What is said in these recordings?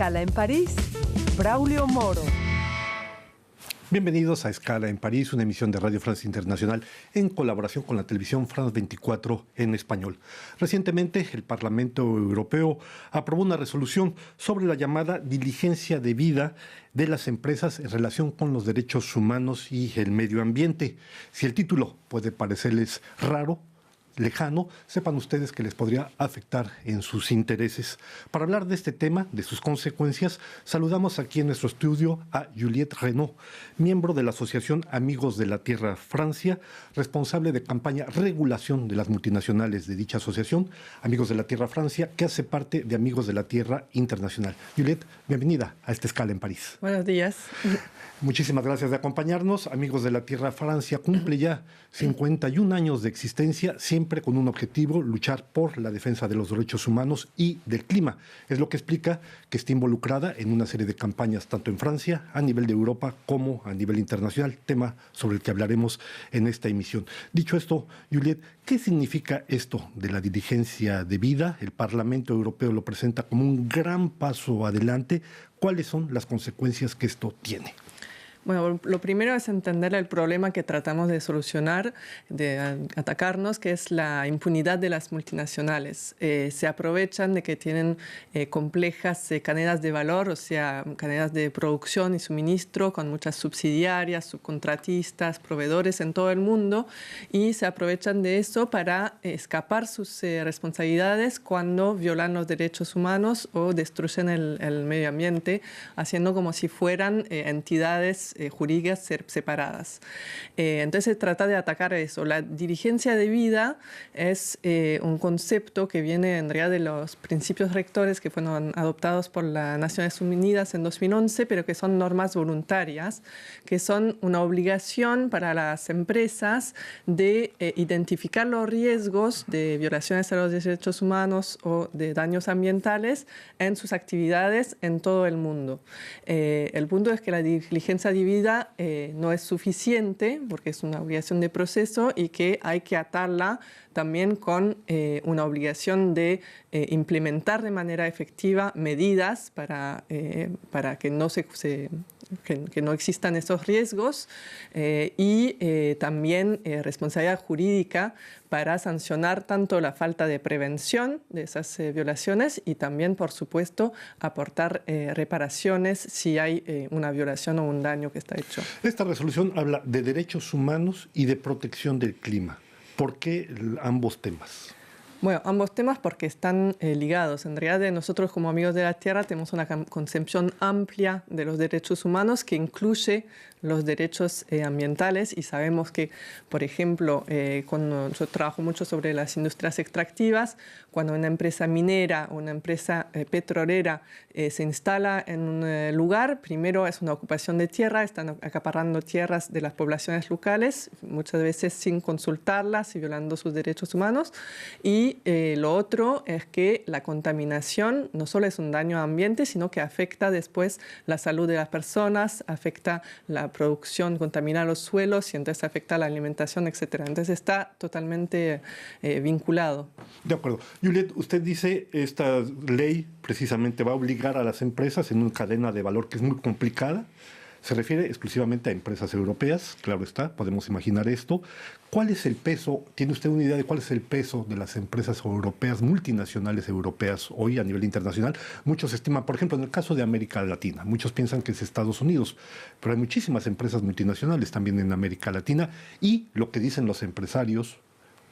Escala en París, Braulio Moro. Bienvenidos a Escala en París, una emisión de Radio France Internacional en colaboración con la televisión France 24 en español. Recientemente, el Parlamento Europeo aprobó una resolución sobre la llamada diligencia debida de las empresas en relación con los derechos humanos y el medio ambiente. Si el título puede parecerles raro, lejano, sepan ustedes que les podría afectar en sus intereses. Para hablar de este tema, de sus consecuencias, saludamos aquí en nuestro estudio a Juliette Renaud, miembro de la Asociación Amigos de la Tierra Francia, responsable de campaña regulación de las multinacionales de dicha asociación, Amigos de la Tierra Francia, que hace parte de Amigos de la Tierra Internacional. Juliette, bienvenida a esta Escala en París. Buenos días. Muchísimas gracias de acompañarnos. Amigos de la Tierra Francia cumple ya 51 años de existencia, siempre con un objetivo: luchar por la defensa de los derechos humanos y del clima. Es lo que explica que esté involucrada en una serie de campañas, tanto en Francia, a nivel de Europa, como a nivel internacional, tema sobre el que hablaremos en esta emisión. Dicho esto, Juliette, ¿qué significa esto de la diligencia debida? El Parlamento Europeo lo presenta como un gran paso adelante. ¿Cuáles son las consecuencias que esto tiene? Bueno, lo primero es entender el problema que tratamos de solucionar, de atacarnos, que es la impunidad de las multinacionales. Se aprovechan de que tienen complejas cadenas de valor, o sea, cadenas de producción y suministro con muchas subsidiarias, subcontratistas, proveedores en todo el mundo, y se aprovechan de eso para escapar sus responsabilidades cuando violan los derechos humanos o destruyen el medio ambiente, haciendo como si fueran entidades jurídicas separadas. Entonces se trata de atacar eso. La diligencia debida es un concepto que viene en realidad de los principios rectores que fueron adoptados por las Naciones Unidas en 2011, pero que son normas voluntarias, que son una obligación para las empresas de identificar los riesgos de violaciones a los derechos humanos o de daños ambientales en sus actividades en todo el mundo. El punto es que la diligencia debida no es suficiente porque es una obligación de proceso y que hay que atarla también con una obligación de implementar de manera efectiva medidas para que no existan esos riesgos y también responsabilidad jurídica para sancionar tanto la falta de prevención de esas violaciones y también, por supuesto, aportar reparaciones si hay una violación o un daño que está hecho. Esta resolución habla de derechos humanos y de protección del clima. ¿Por qué ambos temas? Bueno, ambos temas porque están ligados. En realidad, nosotros como Amigos de la Tierra tenemos una concepción amplia de los derechos humanos que incluye los derechos ambientales y sabemos que, por ejemplo, cuando yo trabajo mucho sobre las industrias extractivas, cuando una empresa minera o una empresa petrolera se instala en un lugar, primero es una ocupación de tierra, están acaparando tierras de las poblaciones locales, muchas veces sin consultarlas y violando sus derechos humanos. Y lo otro es que la contaminación no solo es un daño al ambiente, sino que afecta después la salud de las personas, afecta la producción, contamina los suelos y entonces afecta la alimentación, etc. Entonces está totalmente vinculado. De acuerdo. Juliette, usted dice esta ley precisamente va a obligar a las empresas en una cadena de valor que es muy complicada. Se refiere exclusivamente a empresas europeas, claro está, podemos imaginar esto. ¿Cuál es el peso? ¿Tiene usted una idea de cuál es el peso de las empresas europeas, multinacionales europeas hoy a nivel internacional? Muchos estiman, por ejemplo, en el caso de América Latina, muchos piensan que es Estados Unidos, pero hay muchísimas empresas multinacionales también en América Latina y lo que dicen los empresarios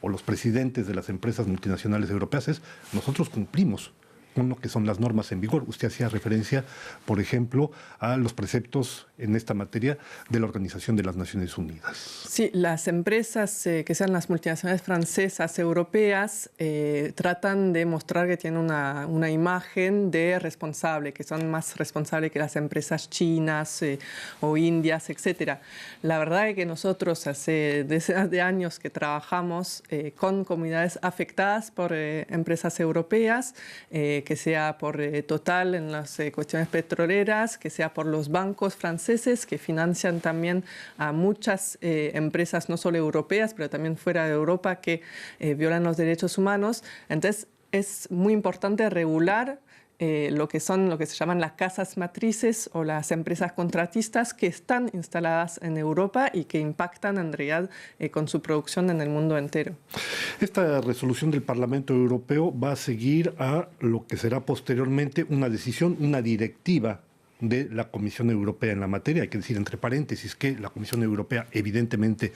o los presidentes de las empresas multinacionales europeas es: nosotros cumplimos con lo que son las normas en vigor. Usted hacía referencia, por ejemplo, a los preceptos en esta materia de la Organización de las Naciones Unidas. Sí, las empresas que sean las multinacionales francesas, europeas, tratan de mostrar que tienen una imagen de responsable, que son más responsables que las empresas chinas o indias, etc. La verdad es que nosotros hace decenas de años que trabajamos con comunidades afectadas por empresas europeas, que sea por Total en las cuestiones petroleras, que sea por los bancos franceses que financian también a muchas empresas, no solo europeas, pero también fuera de Europa, que violan los derechos humanos. Entonces, es muy importante regular lo que se llaman las casas matrices o las empresas contratistas que están instaladas en Europa y que impactan en realidad con su producción en el mundo entero. Esta resolución del Parlamento Europeo va a seguir a lo que será posteriormente una decisión, una directiva de la Comisión Europea en la materia. Hay que decir entre paréntesis que la Comisión Europea evidentemente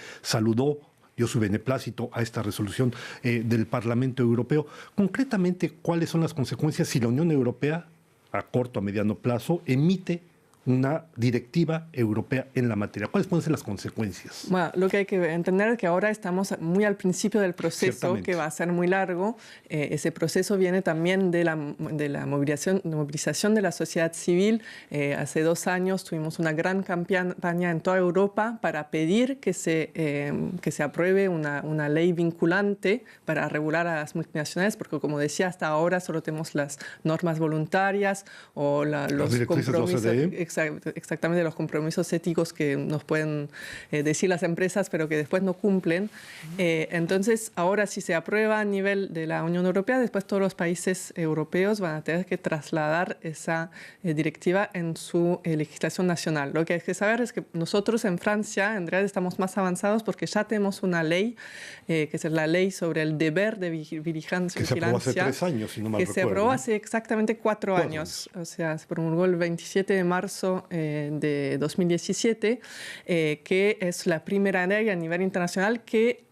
dio su beneplácito a esta resolución del Parlamento Europeo. Concretamente, ¿cuáles son las consecuencias si la Unión Europea, a corto o a mediano plazo, emite una directiva europea en la materia? ¿Cuáles pueden ser las consecuencias? Bueno, lo que hay que entender es que ahora estamos muy al principio del proceso, que va a ser muy largo. Ese proceso viene también de la movilización de la sociedad civil. Hace 2 años tuvimos una gran campaña en toda Europa para pedir que se apruebe una ley vinculante para regular a las multinacionales, porque como decía, hasta ahora solo tenemos las normas voluntarias o los compromisos. Exactamente, los compromisos éticos que nos pueden decir las empresas, pero que después no cumplen. Entonces, ahora si se aprueba a nivel de la Unión Europea, después todos los países europeos van a tener que trasladar esa directiva en su legislación nacional. Lo que hay que saber es que nosotros en Francia, en realidad, estamos más avanzados porque ya tenemos una ley, que es la ley sobre el deber de vigilancia. Que se aprobó hace 3 años, si no mal recuerdo. Que se aprobó hace exactamente 4 años. O sea, se promulgó el 27 de marzo de 2017, que es la primera ley a nivel internacional que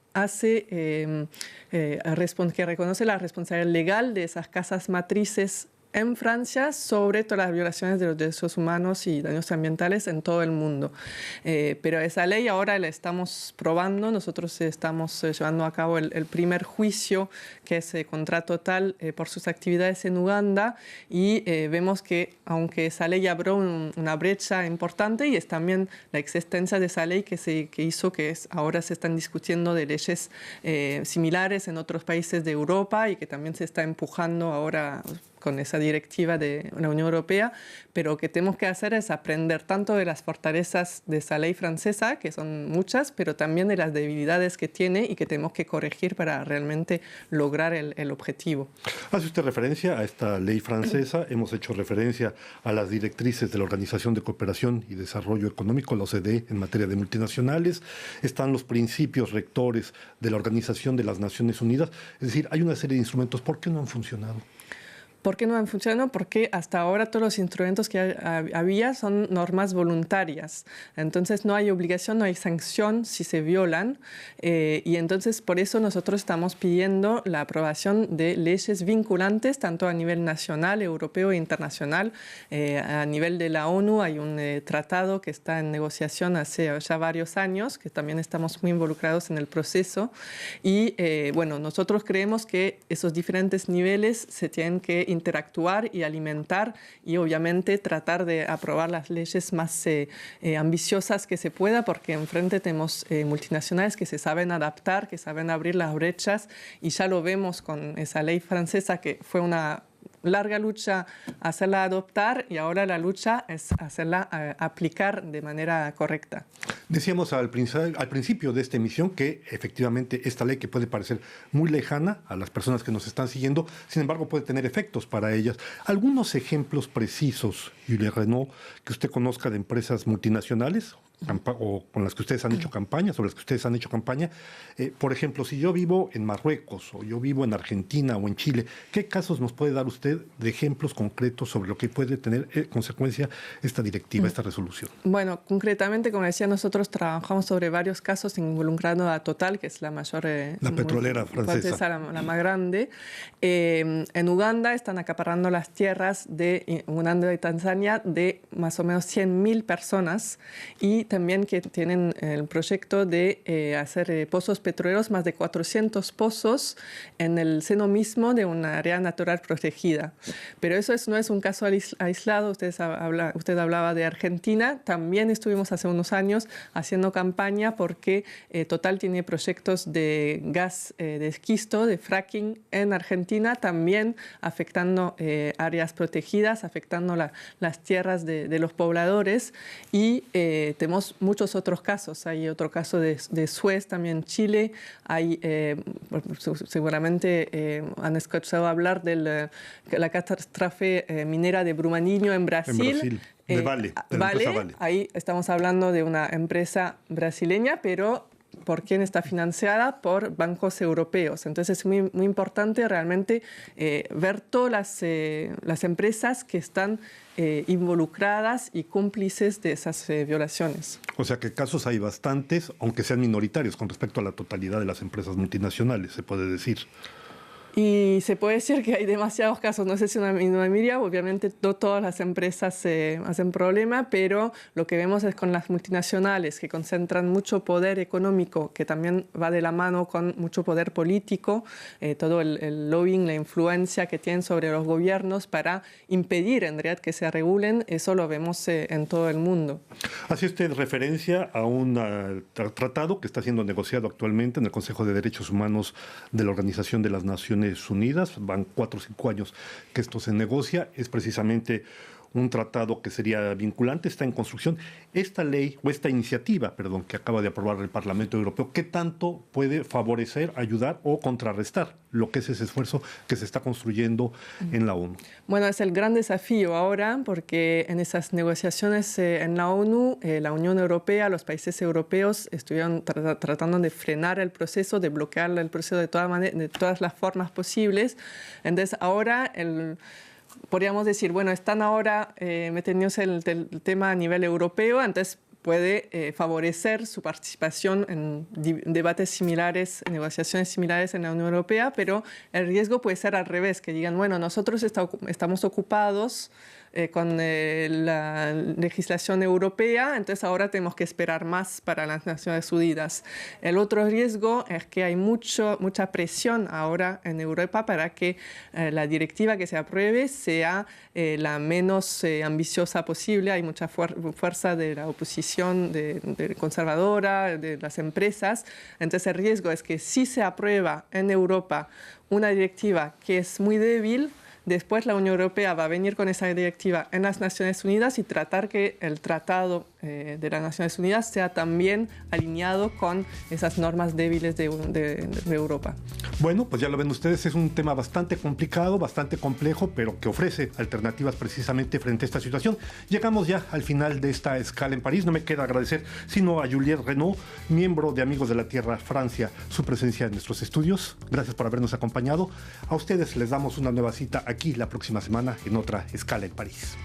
que reconoce la responsabilidad legal de esas casas matrices en Francia sobre todas las violaciones de los derechos humanos y daños ambientales en todo el mundo. Pero esa ley ahora la estamos probando. Nosotros estamos llevando a cabo el primer juicio, que es contra Total por sus actividades en Uganda, y vemos que aunque esa ley abrió una brecha importante, y es también la existencia de esa ley que hizo que ahora se están discutiendo de leyes similares en otros países de Europa y que también se está empujando ahora con esa directiva de la Unión Europea, pero lo que tenemos que hacer es aprender tanto de las fortalezas de esa ley francesa, que son muchas, pero también de las debilidades que tiene y que tenemos que corregir para realmente lograr el objetivo. Hace usted referencia a esta ley francesa, hemos hecho referencia a las directrices de la Organización de Cooperación y Desarrollo Económico, la OCDE, en materia de multinacionales, están los principios rectores de la Organización de las Naciones Unidas, es decir, hay una serie de instrumentos. ¿Por qué no han funcionado? ¿Por qué no han funcionado? Porque hasta ahora todos los instrumentos que había son normas voluntarias. Entonces no hay obligación, no hay sanción si se violan. Y entonces por eso nosotros estamos pidiendo la aprobación de leyes vinculantes, tanto a nivel nacional, europeo e internacional. A nivel de la ONU hay un tratado que está en negociación hace ya varios años, que también estamos muy involucrados en el proceso. Y bueno, nosotros creemos que esos diferentes niveles se tienen que interactuar y alimentar, y obviamente tratar de aprobar las leyes más ambiciosas que se pueda, porque enfrente tenemos multinacionales que se saben adaptar, que saben abrir las brechas, y ya lo vemos con esa ley francesa, que fue una larga lucha hacerla adoptar, y ahora la lucha es hacerla aplicar de manera correcta. Decíamos al principio de esta emisión que efectivamente esta ley, que puede parecer muy lejana a las personas que nos están siguiendo, sin embargo puede tener efectos para ellas. Algunos ejemplos precisos, Julia Renaud, que usted conozca de empresas multinacionales o con las que ustedes han hecho campaña, sobre las que ustedes han hecho campaña. Por ejemplo, si yo vivo en Marruecos o yo vivo en Argentina o en Chile, ¿qué casos nos puede dar usted de ejemplos concretos sobre lo que puede tener consecuencia esta directiva, esta resolución? Bueno, concretamente, como decía, nosotros trabajamos sobre varios casos involucrando a Total, que es la mayor... la petrolera francesa. La más grande. En Uganda están acaparando las tierras de Uganda y Tanzania de más o menos 100.000 personas, y también que tienen el proyecto de hacer pozos petroleros, más de 400 pozos en el seno mismo de una área natural protegida. Pero eso no es un caso aislado. Usted hablaba de Argentina. También estuvimos hace unos años haciendo campaña porque Total tiene proyectos de gas de esquisto, de fracking en Argentina, también afectando áreas protegidas, afectando las tierras de los pobladores, y tenemos tenemos muchos otros casos. Hay otro caso de Suez, también en Chile. Hay, seguramente han escuchado hablar de la catástrofe minera de Brumadinho en Brasil. En Brasil, de Vale, de la empresa Vale. Ahí estamos hablando de una empresa brasileña, pero ¿por quién está financiada? Por bancos europeos. Entonces es muy, muy importante realmente ver todas las empresas que están involucradas y cómplices de esas violaciones. O sea que casos hay bastantes, aunque sean minoritarios con respecto a la totalidad de las empresas multinacionales, se puede decir. Y se puede decir que hay demasiados casos, no sé si una minoría, obviamente no todas las empresas hacen problema, pero lo que vemos es con las multinacionales que concentran mucho poder económico, que también va de la mano con mucho poder político, todo el lobbying, la influencia que tienen sobre los gobiernos para impedir en realidad que se regulen, eso lo vemos en todo el mundo. Hace usted referencia a un tratado que está siendo negociado actualmente en el Consejo de Derechos Humanos de la Organización de las Naciones Unidas. Van 4 o 5 años que esto se negocia. Es precisamente un tratado que sería vinculante, está en construcción. Esta ley, o esta iniciativa, perdón, que acaba de aprobar el Parlamento Europeo, ¿qué tanto puede favorecer, ayudar o contrarrestar lo que es ese esfuerzo que se está construyendo en la ONU? Bueno, es el gran desafío ahora, porque en esas negociaciones en la ONU, la Unión Europea, los países europeos estuvieron tratando de frenar el proceso, de bloquear el proceso de todas las formas posibles. Entonces, ahora podríamos decir, bueno, están ahora metiéndose el tema a nivel europeo, entonces puede favorecer su participación en debates similares, negociaciones similares en la Unión Europea, pero el riesgo puede ser al revés, que digan, bueno, nosotros estamos ocupados con la legislación europea, entonces ahora tenemos que esperar más para las Naciones Unidas. El otro riesgo es que hay mucha presión ahora en Europa para que la directiva que se apruebe sea la menos ambiciosa posible. Hay mucha fuerza de la oposición de conservadora, de las empresas. Entonces el riesgo es que si se aprueba en Europa una directiva que es muy débil, después la Unión Europea va a venir con esa directiva en las Naciones Unidas y tratar que el Tratado de las Naciones Unidas sea también alineado con esas normas débiles de Europa. Bueno, pues ya lo ven ustedes, es un tema bastante complicado, bastante complejo, pero que ofrece alternativas precisamente frente a esta situación. Llegamos ya al final de esta escala en París. No me queda agradecer sino a Juliette Renaud, miembro de Amigos de la Tierra Francia, su presencia en nuestros estudios. Gracias por habernos acompañado. A ustedes les damos una nueva cita aquí la próxima semana en otra escala en París.